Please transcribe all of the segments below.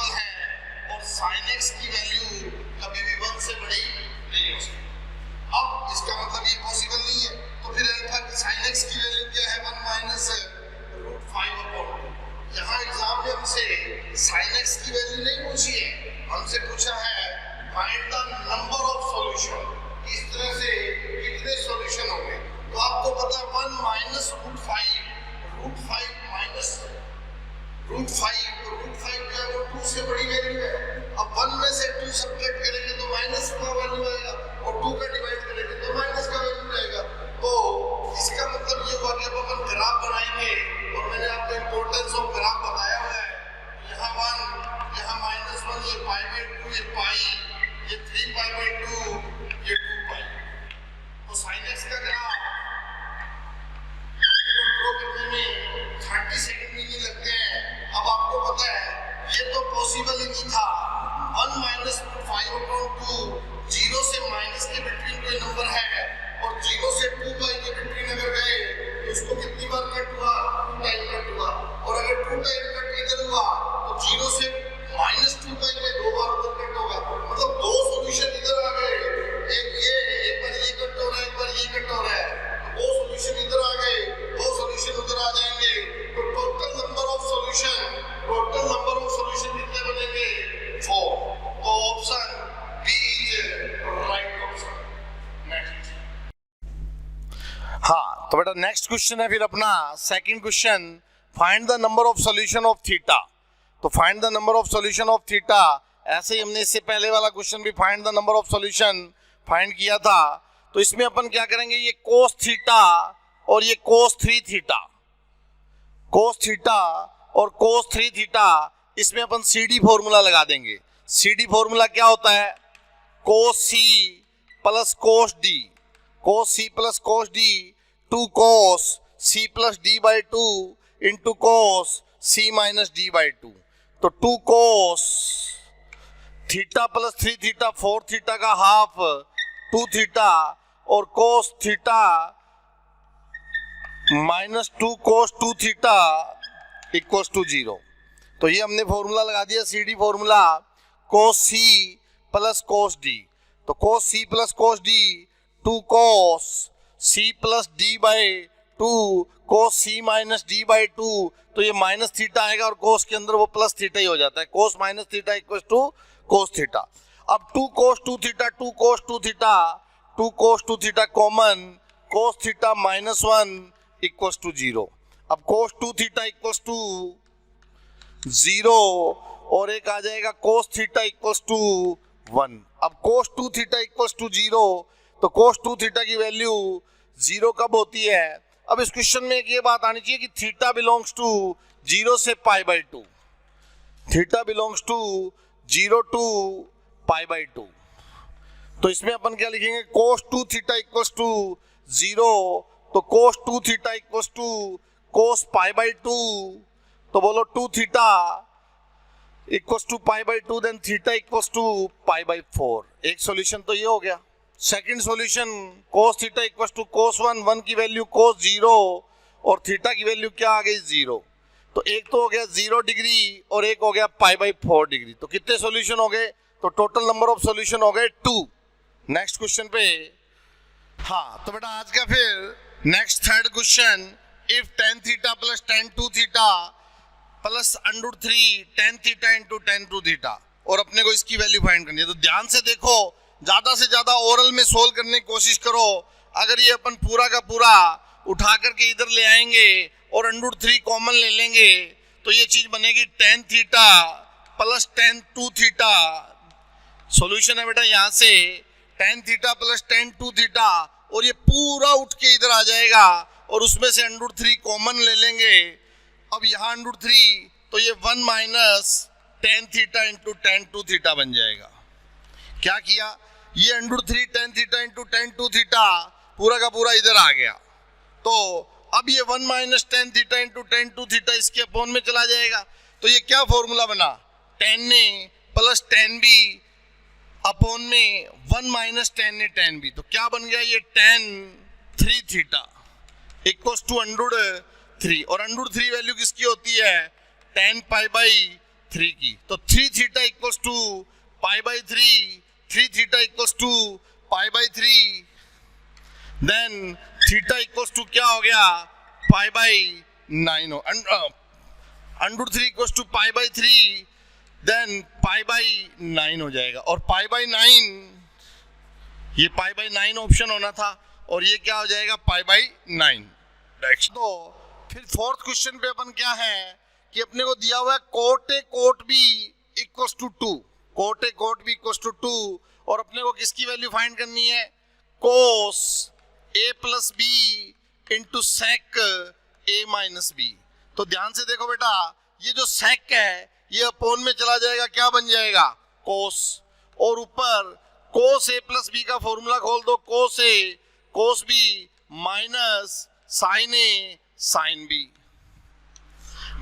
Equal है और sin x की वैल्यू कभी भी 1 से बड़ी नहीं हो सकती। अब इसका मतलब ये पॉसिबल नहीं है, तो फिर अल्फा की sin x की वैल्यू क्या है 1 माइनस √5/2। यहाँ एग्जाम में हमसे sin x की वैल्यू नहीं पूछी है, हमसे पूछा है find the number of solution, इस तरह से कितने सॉल्यूशन होंगे। तो आपको पता है 1 माइनस √5 माइनस √5, तो √5 क्या है वो 2 से बड़ी वैल्यू है। अब 1 में से 2 सब्ट्रैक्ट करेंगे तो माइनस का वैल्यू आएगा और 2 का डिवाइड करेंगे तो माइनस का वैल्यू रहेगा। तो इसका मतलब ये हुआ कि अब अपन ग्राफ बनाएंगे और मैंने आपको इंपॉर्टेंस ऑफ ग्राफ बताया हुआ है। यहाँ 1, यहाँ -1, ये π/2, ये पाई, ये 3π/2, ये 2π। तो sin x का ग्राफ ड्रॉ करने में 30 सेकंड भी नहीं लगते हैं। अब आपको पता है ये तो पॉसिबल ही नहीं था। 1 माइनस 5/2 0 से माइनस के बिटवीन कोई नंबर है और 0 से 2π के बिटवीन अगर गए तो उसको कितनी बार कट हुआ, 2 टाइम कट हुआ। और अगर 2 टाइम कट इधर हुआ तो 0 से -2π में 2 बार उधर कट होगा। मतलब 2 सॉल्यूशन इधर आ गए, एक बार ये कट हो रहा है, एक बार ये कट हो रहा है। 2 सॉल्यूशन इधर आ गए, 2 सॉल्यूशन उधर आ जाएंगे, तो टोटल नंबर ऑफ सॉल्यूशन कितने बनेंगे 4। तो option B is right option. Next. हाँ तो बेटा नेक्स्ट क्वेश्चन है फिर अपना second question, find the number of solution of theta. तो find the number of solution of theta, ऐसे ही हमने इससे पहले वाला क्वेश्चन भी find the number of solution find किया था। तो इसमें अपन क्या करेंगे, ये कोस थीटा और ये कोस 3 थीटा, कोस थीटा और कोस 3 थीटा, इसमें अपन CD फॉर्मूला लगा देंगे। CD फॉर्मूला क्या होता है, cos C plus cos D, cos C plus cos D 2 cos C plus D/2 into cos C minus D/2। तो 2 cos theta plus 3 theta 4 theta का half 2 theta और cos theta minus 2 cos 2 theta equals to 0। तो ये हमने formula लगा दिया CD formula, cos C plus cos D। तो cos C plus cos D 2 cos C plus D/2 कोस C minus D/2। तो ये माइनस थीटा आएगा और कोस के अंदर वो प्लस थीटा ही हो जाता है, cos minus theta equals to cos theta. अब 2 cos 2 theta 2 cos 2 theta 2 cos 2 theta common, cos theta -1 equals to 0। अब कोस 2 थीटा इक्वल्स टू 0 और एक आ जाएगा कोस थीटा इक्वल्स टू 1। अब कोस 2 थीटा इक्वल्स टू 0, तो कोस 2 थीटा की वैल्यू 0 कब होती है। अब इस क्वेश्चन में एक ये बात आनी चाहिए कि थीटा बिलोंग्स टू 0 से π/2, थीटा बिलोंग्स टू 0 टू π/2। तो इसमें अपन क्या लिखेंगे, कोस 2 थीटा इक्वल्स टू 0, तो cos 2 theta equals to cos π/2। तो बोलो 2 theta equals to π/2, then theta equals to π/4। एक सॉल्यूशन तो ये हो गया। Second solution, cos theta equals to cos 1 की वैल्यू कोस 0 और थीटा की वैल्यू क्या आ गई 0। तो एक तो हो गया 0 डिग्री और एक हो गया π/4 डिग्री। तो कितने सॉल्यूशन हो गए, तो टोटल नंबर ऑफ सॉल्यूशन हो गए 2। नेक्स्ट क्वेश्चन पे, हाँ तो बेटा आज का फिर next third question, if tan theta plus tan 2 theta plus √3 tan theta into tan 2 theta, और अपने को इसकी वैल्यू फाइंड करनी है। तो ध्यान से देखो, ज्यादा से ज्यादा ओरल में सोल्व करने की कोशिश करो। अगर ये अपन पूरा का पूरा उठा करके इधर ले आएंगे और √3 कॉमन ले लेंगे तो ये चीज बनेगी tan theta plus tan 2 theta. Solution है बेटा यहाँ से tan theta plus tan 2 theta, और ये पूरा उठ के इधर आ जाएगा और उसमें से √3 कॉमन ले लेंगे। अब यहाँ √3 तो ये 1 minus tan theta into tan 2 theta बन जाएगा। क्या किया, ये √3 tan theta into tan 2 theta पूरा का पूरा इधर आ गया। तो अब ये 1 minus tan theta into tan 2 theta इसके अपोन में चला जाएगा। तो ये क्या फॉर्मूला बना, tan a plus tan b upon में 1 minus tan a tan b। तो क्या बन गया, ये tan 3 थीटा इक्वल्स टू √3, और √3 वैल्यू किसकी होती है, tan π/3 3 की। तो 3 theta equals to pi by 3, 3 theta equals to pi by 3, then theta equals to क्या हो गया, pi by 9 under 3 equals to pi by 3, then pi by 9 हो जाएगा। और पाई बाई 9, ये पाई बाई 9 ऑप्शन होना था और ये क्या हो जाएगा, पाई बाई 9। तो फिर फोर्थ क्वेश्चन पे अपन क्या है कि अपने को दिया हुआ है cot A cot B equals to 2, cot A cot B equals to 2, और अपने को किसकी वैल्यू फाइंड करनी है, cos A plus B into sec A minus B. तो ध्यान से देखो बेटा, ये जो सेक है ये अपोन में चला जाएगा, क्या बन जाएगा, कोस, और ऊपर कोस ए प्लस बी का फॉर्मूला खोल दो, कोस ए कोस B minus sign A sine B.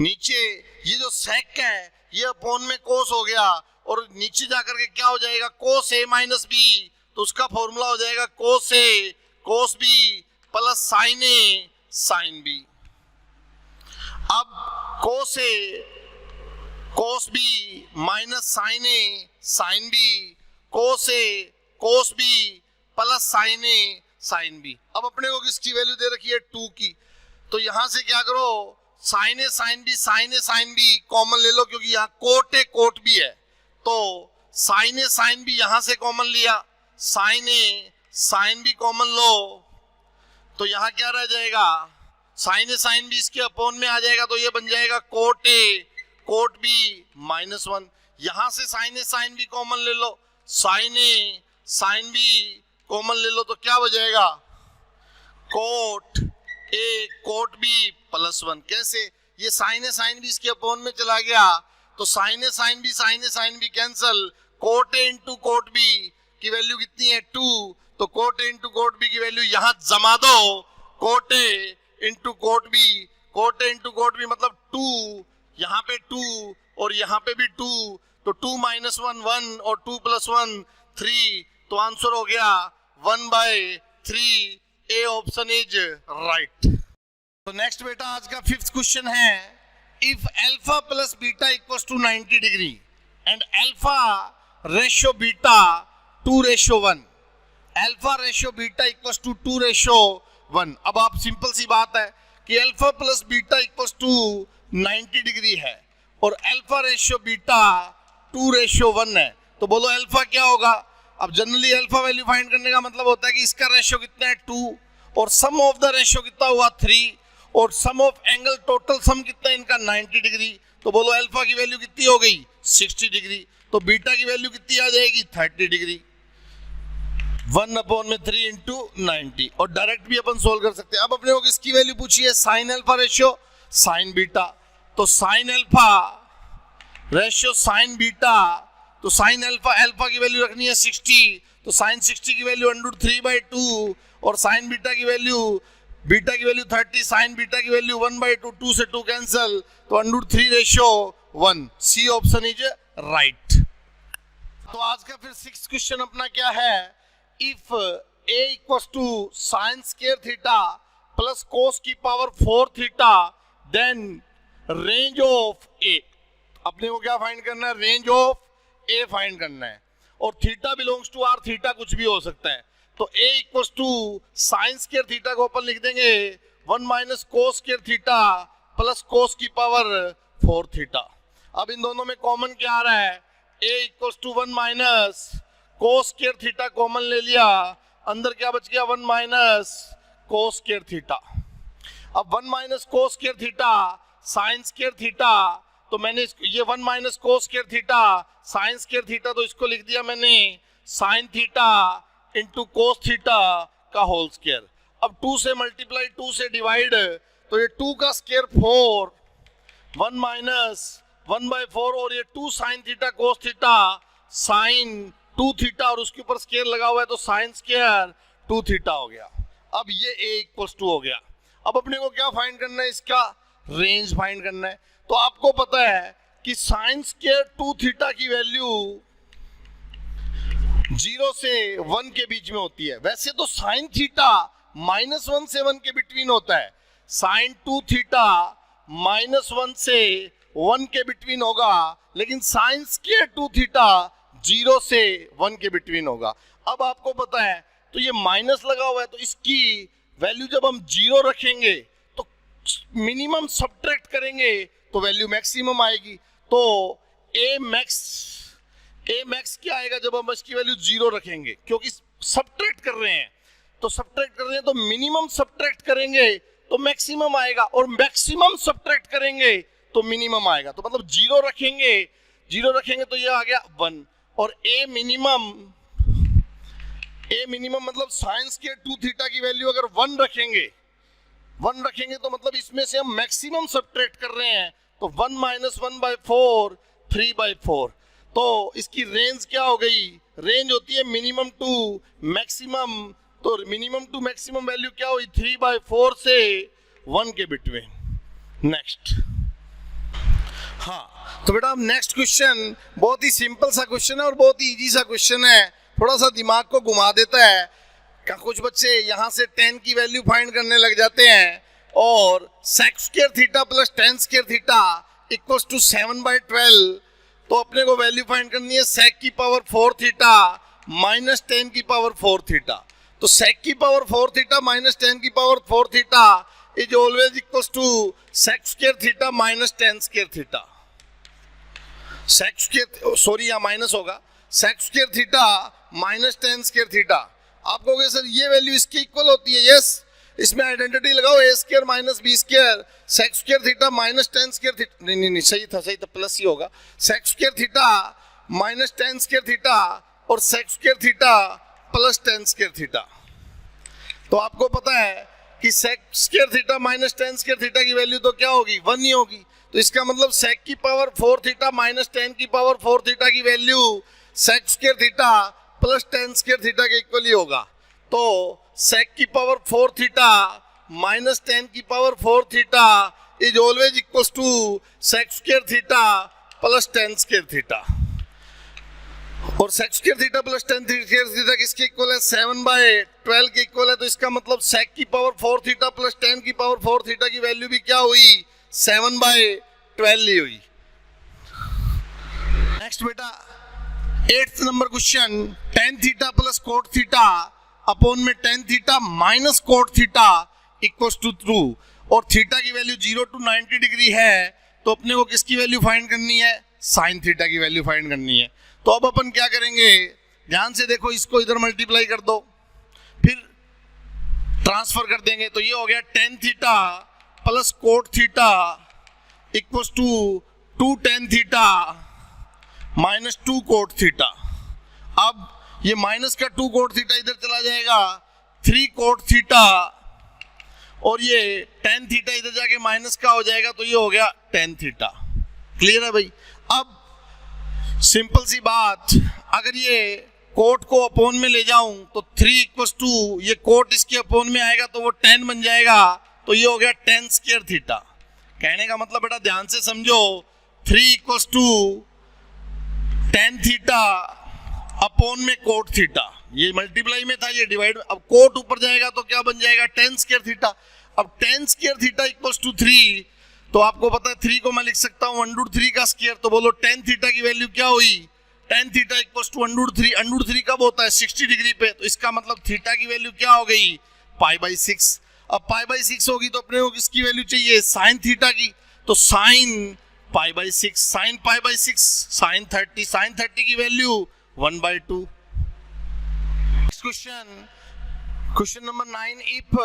नीचे ये जो सेक है ये अपोन में कोस हो गया, और नीचे जाकर के क्या हो जाएगा, कोस ए माइनस बी, तो उसका फॉर्मूला हो जाएगा कोस ए कोस B plus sign A sine B. अब कोस ए कोस B minus sign A sine B, cos A cos B plus sign A sine B. अब अपने को किसकी वैल्यू दे रखी है, 2 की। तो यहां से क्या करो, sign A sine B common ले लो, क्योंकि यहाँ कोट ए कोट बी है, तो साइन ए साइन बी यहां से कॉमन लिया, sine A sine B common लो, तो यहां क्या रह जाएगा, साइन ए साइन बी इसके अपोन में आ जाएगा, तो ये बन जाएगा cot A cot B minus 1। यहां से sine A sine B common ले लो, sine A sine B common ले लो, तो क्या हो जाएगा, cot A cot B plus 1। कैसे, ये साइन ए साइन बी इसके अपोन में चला गया, तो sine A sine B cancel, cot A into cot B की वैल्यू कितनी है, 2, तो cot A into cot B की वैल्यू यहां जमा दो, cot A into cot B मतलब 2, यहाँ पे 2 और यहाँ पे भी 2, तो 2 माइनस 1 1 और 2 प्लस 1 3, तो आंसर हो गया 1/3। A option is right. तो नेक्स्ट बेटा आज का 5th क्वेश्चन है, if alpha plus beta equals to 90 degree and alpha ratio beta 2:1, alpha ratio beta equals to 2:1। अब आप सिंपल सी बात है कि alpha plus beta equals to 90 degree है और अल्फा रेशियो बीटा 2:1 है, तो बोलो अल्फा क्या होगा। अब जनरली अल्फा वैल्यू फाइंड करने का मतलब होता है कि इसका रेशियो कितना है 2, और सम ऑफ द रेशियो कितना हुआ 3, और सम ऑफ एंगल टोटल सम कितना है इनका 90 डिग्री। तो बोलो अल्फा की वैल्यू कितनी हो गई 60 डिग्री, तो बीटा की वैल्यू कितनी आ जाएगी 30 डिग्री। 1/3 इंटू 90, और डायरेक्ट भी अपन सोल्व कर सकते हैं। अब अपने को किसकी वैल्यू पूछी है, sine alpha ratio sine beta, तो sine alpha ratio sine beta, तो साइन अल्फा की वैल्यू रखनी है 60, तो साइन 60 की वैल्यू √3/2, और साइन बीटा की वैल्यू 30, साइन बीटा की वैल्यू 1/2, 2 से 2 कैंसिल, तो √3:1। C option is right. तो आज का फिर 6th क्वेश्चन अपना क्या है, if a equals to sine square theta plus cos की power 4 theta, then range of a। अपने को क्या फाइंड करना है, रेंज ऑफ a फाइंड करना है, और theta belongs to r, theta कुछ भी हो सकता है। तो a equals to sine square theta को अपन लिख देंगे 1 minus cos square theta plus cos की पावर 4 थीटा। अब इन दोनों में कॉमन क्या आ रहा है, a equals to 1 minus cos square theta common ले लिया, अंदर क्या बच गया 1 माइनस कोस स्क्वायर थीटा। अब 1 minus cos square theta sine square theta, तो मैंने ये 1 minus cos square theta sine square theta, तो इसको लिख दिया मैंने sine theta into cos theta का होल स्क्वायर। अब 2 से मल्टीप्लाई 2 से डिवाइड, तो ये 2 का स्क्वायर 4, 1 माइनस 1/4, और ये 2 sine theta cos theta sine 2 theta, और उसके ऊपर स्क्वायर लगा हुआ है, तो साइन स्क्वायर 2 थीटा हो गया। अब ये a इक्वल्स टू हो गया। अब अपने को क्या फाइंड करना है, इसका रेंज फाइंड करना है। तो आपको पता है कि साइन स्क्वायर 2 थीटा की वैल्यू 0 से 1 के बीच में होती है। वैसे तो साइन थीटा -1 से 1 के बिटवीन होता है, साइन 2 थीटा -1 से 1 के बिटवीन होगा, लेकिन साइन स्क्वायर 2 थीटा 0 से 1 के बिटवीन होगा। अब आपको पता है तो ये माइनस लगा हुआ है, तो इसकी वैल्यू जब हम 0 रखेंगे तो मिनिमम सब्ट्रैक्ट करेंगे तो वैल्यू मैक्सिमम आएगी। तो ए मैक्स क्या आएगा जब हम इसकी वैल्यू 0 रखेंगे, क्योंकि सब्ट्रैक्ट कर रहे हैं, तो सब्ट्रैक्ट कर रहे हैं तो मिनिमम सब्ट्रैक्ट करेंगे तो मैक्सिमम आएगा, और मैक्सिमम सब्ट्रैक्ट करेंगे तो मिनिमम आएगा। तो मतलब 0 रखेंगे तो ये आ गया 1, और ए मिनिमम मतलब साइन स्क्वायर 2 थीटा की वैल्यू अगर 1 रखेंगे तो मतलब इसमें से हम मैक्सिमम सब्ट्रैक्ट कर रहे हैं, तो 1 माइनस 1/4 3/4। तो इसकी रेंज क्या हो गई, रेंज होती है मिनिमम टू मैक्सिमम, तो मिनिमम टू मैक्सिमम वैल्यू क्या हुई 3/4 से 1 के बिटवीन। नेक्स्ट, हाँ तो बेटा नेक्स्ट क्वेश्चन बहुत ही सिंपल सा क्वेश्चन है और बहुत ही इजी सा क्वेश्चन है, थोड़ा सा दिमाग को घुमा देता है। कुछ बच्चे यहाँ से 10 की वैल्यू फाइंड करने लग जाते हैं, और sec square theta plus tan square theta equals to 7/12, तो अपने को वैल्यू फाइंड करनी है sec की पावर 4 थीटा माइनस 10 की पावर 4 थीटा। तो sec की पावर 4 थीटा माइनस 10 की power 4 theta is always equals to sec square theta minus tan square theta. sec square, sorry यहाँ माइनस होगा, sec square theta minus tan square theta. आप कहोगे sir ये value इसके equal होती है, यस, इसमें आइडेंटिटी लगाओ a square minus b square, sec square theta minus tan square theta, नहीं सही था प्लस ही होगा, sec square theta minus tan square theta और sec square theta plus tan square theta. तो आपको पता है कि sec square theta minus tan square theta की वैल्यू तो क्या होगी 1 ही होगी, तो इसका मतलब sec की पावर 4 थीटा माइनस tan की पावर 4 थीटा की value sec square theta plus tan square theta के इक्वल ही होगा। तो sec की पावर 4 थीटा माइनस tan की power 4 theta is always equals to sec square theta plus tan square theta, और sec square theta plus tan square theta किसके equal है 7/12 के इक्वल है। तो इसका मतलब sec की पावर 4 थीटा प्लस tan की पावर 4 थीटा की वैल्यू भी क्या हुई 7/12 ही हुई। नेक्स्ट बेटा 8th number question, tan theta plus cot theta upon में tan theta minus cot theta equals to two, और थीटा की वैल्यू 0 to 90 डिग्री है, तो अपने को किसकी वैल्यू फाइंड करनी है साइन थीटा की वैल्यू फाइंड करनी है। तो अब अपन क्या करेंगे, ध्यान से देखो, इसको इधर मल्टीप्लाई कर दो, फिर ट्रांसफर कर देंगे, तो ये हो गया tan theta plus cot theta equals to 2 tan theta minus 2 cot theta. अब ये माइनस का 2 cot थीटा इधर चला जाएगा 3 cot थीटा, और ये tan थीटा इधर जाके माइनस का हो जाएगा, तो ये हो गया tan थीटा। क्लियर है भाई। अब सिंपल सी बात, अगर ये cot को अपोन में ले जाऊं तो 3 इक्वल्स टू ये cot इसके अपोन में आएगा तो वो tan बन जाएगा, तो ये हो गया tan स्क्वायर थीटा। कहने का मतलब बेटा ध्यान से समझो, 3 equals to tan theta upon में cot थीटा, ये मल्टीप्लाई में था, ये डिवाइड, अब cot ऊपर जाएगा तो क्या बन जाएगा tan स्क्वायर थीटा। अब tan square theta equals to 3, तो आपको पता है 3 को मैं लिख सकता हूँ √3 का स्क्वायर, तो बोलो tan थीटा की वैल्यू क्या हुई, tan थीटा इक्वल्स टू √3, √3 कब होता है 60 डिग्री पे, तो इसका मतलब थीटा की वैल्यू क्या हो गई π/6। अब π/6 होगी तो अपने को किसकी वैल्यू चाहिए साइन थीटा की, तो साइन π/6, साइन π/6 साइन 30, साइन 30 की value 1/2। Question number 9, if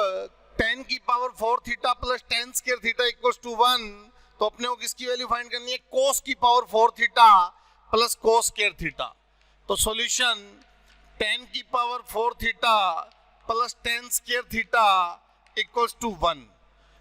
tan की power 4 theta plus tan square theta equals to 1, तो अपने को किसकी वैल्यू फाइंड करनी है cos की power 4 theta plus cos square theta. तो सॉल्यूशन tan की power 4 theta plus tan square theta equals to 1।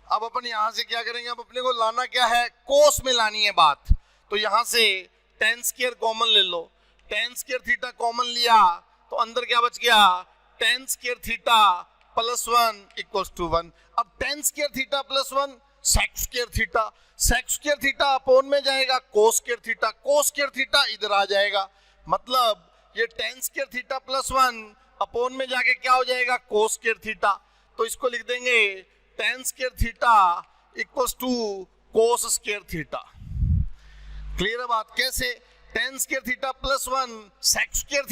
अब अपन यहां से क्या करेंगे, अब अपने को लाना क्या है cos में लानी है बात, तो यहां से tan स्क्वायर कॉमन ले लो, tan स्क्वायर थीटा कॉमन लिया तो अंदर क्या बच गया tan square theta plus 1 equals to 1। अब tan square theta plus 1 sec square theta, sec square theta upon में जाएगा cos square theta, cos square theta इधर आ जाएगा, मतलब ये tan square theta plus 1 upon में जाके क्या हो जाएगा cos स्क्वायर थीटा, तो इसको लिख देंगे tan square theta equals to cos square theta. Clear है बात? कैसे? tan square theta plus 1 sec square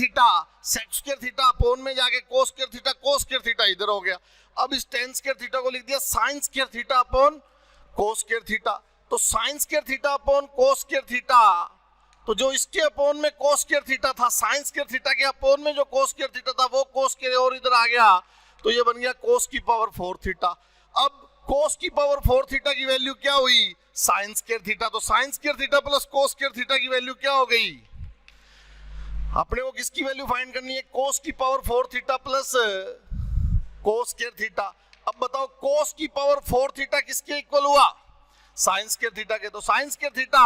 theta upon में जाके cos स्क्वायर थीटा इधर हो गया। अब इस tan स्क्वायर थीटा को लिख दिया sin square theta upon cos square theta. तो sin square theta upon cos square theta, तो जो इसके अपोन में cos स्क्वायर थीटा था, sin स्क्वायर थीटा के अपोन में जो cos स्क्वायर थीटा था वो cos स्क्वायर और इधर आ गया, तो ये बन गया cos की पावर 4 थीटा। अब cos की पावर 4 थीटा की वैल्यू क्या हुई? sin square theta. तो sin square theta plus cos square theta की वैल्यू क्या हो गई? अपने को किसकी वैल्यू फाइंड करनी है? cos की power 4 theta plus cos square theta. अब बताओ cos की पावर 4 थीटा किसके इक्वल हुआ? sin स्क्वायर थीटा के। तो sin square theta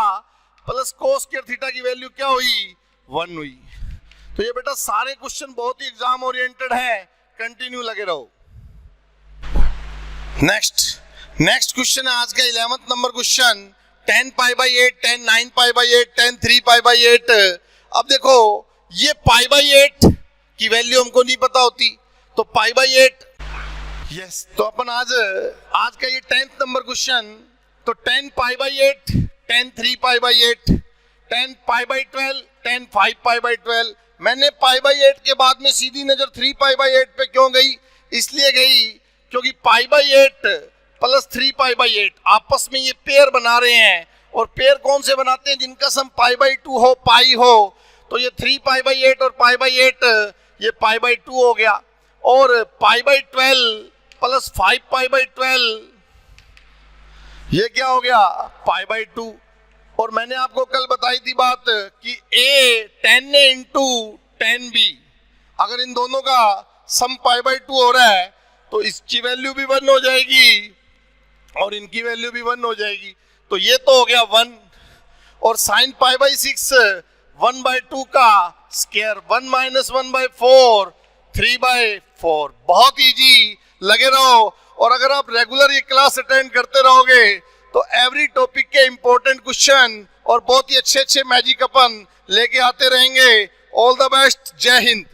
plus cos square theta की वैल्यू क्या हुई? 1 हुई। तो ये बेटा सारे क्वेश्चन बहुत ही एग्जाम ओरिएंटेड है, कंटिन्यू लगे रहो। नेक्स्ट क्वेश्चन है आज का 11th number question, tan pi by 8, tan 9 pi by 8, tan 3 pi by 8। अब देखो ये पाई बाई 8 की वैल्यू हमको नहीं पता होती, तो पाई बाई 8 यस। तो अपन आज का ये 10th नंबर क्वेश्चन, तो tan pi by 8, tan 3 pi by 8, tan pi by 12, tan 5 pi by 12। मैंने पाई बाई 8 के बाद में सीधी नजर 3 पाई बाई 8 पे क्यों गई? इसलिए गई क्योंकि pi by 8 plus 3 pi by 8 आपस में ये पेयर बना रहे हैं, और पेयर कौन से बनाते हैं? जिनका सम पाई बाई 2 हो, पाई हो। तो ये 3 पाई बाई 8 और पाई बाई 8 ये पाई बाई 2 हो गया, और pi by 12 plus 5 pi by 12 ये क्या हो गया? Pi by 2। और मैंने आपको कल बताई थी बात कि a tan a into tan b, अगर इन दोनों का सम पाई बाई 2 हो रहा है तो इसकी वैल्यू भी 1 हो जाएगी और इनकी वैल्यू भी 1 हो जाएगी। तो ये तो हो गया 1। और साइन पाई बाई 6 1 बाई 2 का स्क्वायर, 1 माइनस 1 बाई 4 3 बाई 4। बहुत इजी, लगे रहो। और अगर आप रेगुलर ये क्लास अटेंड करते रहोगे तो एवरी टॉपिक के इंपॉर्टेंट क्वेश्चन और बहुत ही अच्छे मैजिक अपन लेके आते रहेंगे। ऑल द बेस्ट, जय हिंद।